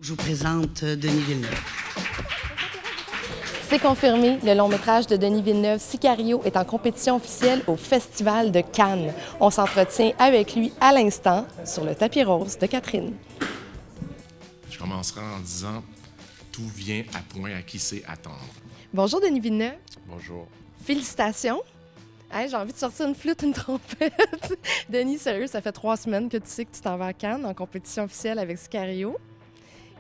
Je vous présente Denis Villeneuve. C'est confirmé, le long-métrage de Denis Villeneuve, Sicario, est en compétition officielle au Festival de Cannes. On s'entretient avec lui à l'instant sur le tapis rose de Catherine. Je commencerai en disant « Tout vient à point à qui sait attendre ». Bonjour Denis Villeneuve. Bonjour. Félicitations. Hey, j'ai envie de sortir une flûte, une trompette. Denis, sérieux, ça fait 3 semaines que tu sais que tu t'en vas à Cannes en compétition officielle avec Sicario.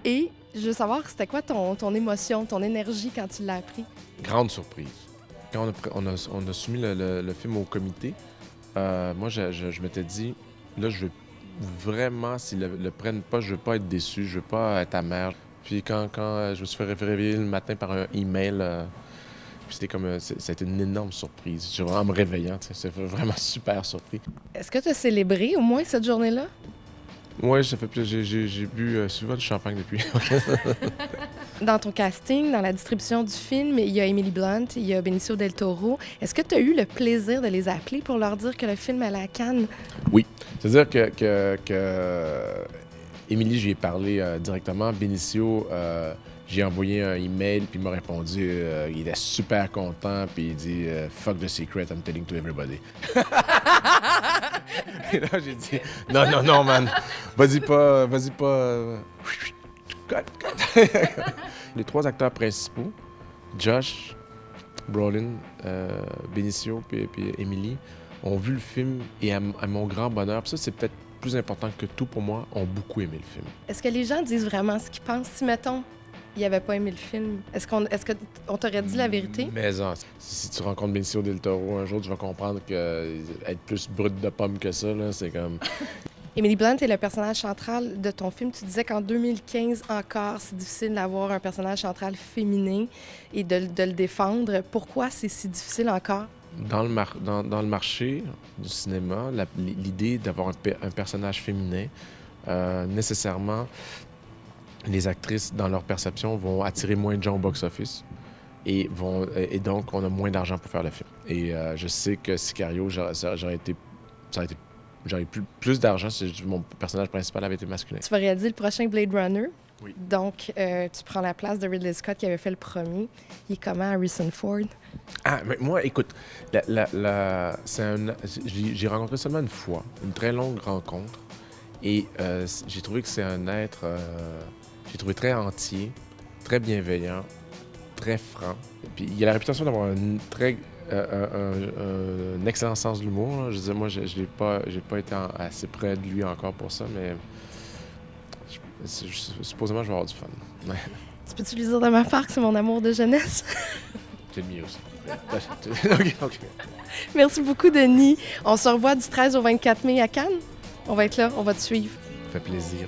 Et je veux savoir, c'était quoi ton émotion, ton énergie quand tu l'as appris? Grande surprise. Quand on a soumis le film au comité, moi, je m'étais dit, là, je veux vraiment, s'ils le prennent pas, je veux pas être déçu, je veux pas être amer. Puis quand je me suis fait réveiller le matin par un email, c'était comme, ça a été une énorme surprise. En me réveillant, c'est vraiment super surpris. Est-ce que tu as célébré au moins cette journée-là? Oui, j'ai bu souvent du champagne depuis. Dans ton casting, dans la distribution du film, il y a Emily Blunt, il y a Benicio del Toro. Est-ce que tu as eu le plaisir de les appeler pour leur dire que le film allait à Cannes? Oui. C'est-à-dire que Émilie, j'y ai parlé directement. Benicio, j'ai envoyé un email, puis il m'a répondu. Il était super content, puis il dit « Fuck the secret, I'm telling to everybody ». Et là, j'ai dit « Non, man, vas-y pas. Cut. » Les 3 acteurs principaux, Josh, Brolin, Benicio, puis Émilie, ont vu le film et à mon grand bonheur, puis ça, c'est peut-être plus important que tout pour moi, ont beaucoup aimé le film. Est-ce que les gens disent vraiment ce qu'ils pensent? Si, mettons, ils n'avaient pas aimé le film, est-ce qu'on t'aurait dit la vérité? Mais si tu rencontres Benicio del Toro un jour, tu vas comprendre que être plus brut de pomme que ça, là, c'est comme... Emily Blunt est le personnage central de ton film. Tu disais qu'en 2015 encore, c'est difficile d'avoir un personnage central féminin et de le défendre. Pourquoi c'est si difficile encore? Dans le marché du cinéma, l'idée d'avoir un personnage féminin, nécessairement, les actrices, dans leur perception, vont attirer moins de gens au box-office et donc on a moins d'argent pour faire le film. Et je sais que Sicario, j'aurais plus d'argent si mon personnage principal avait été masculin. Tu vas réaliser le prochain Blade Runner. Oui. Donc, tu prends la place de Ridley Scott qui avait fait le premier. Il est comment, Harrison Ford? Ah, mais moi, écoute, j'ai rencontré seulement une fois, une très longue rencontre, et j'ai trouvé que c'est un être, j'ai trouvé très entier, très bienveillant, très franc. Et puis il a la réputation d'avoir un excellent sens de l'humour. Là. Je disais, moi, j'ai pas été assez près de lui encore pour ça, mais supposément, je vais avoir du fun. Tu peux-tu lui dire de ma part que c'est mon amour de jeunesse? C'est le mieux aussi. OK. Merci beaucoup, Denis. On se revoit du 13 au 24 mai à Cannes. On va être là, on va te suivre. Ça fait plaisir.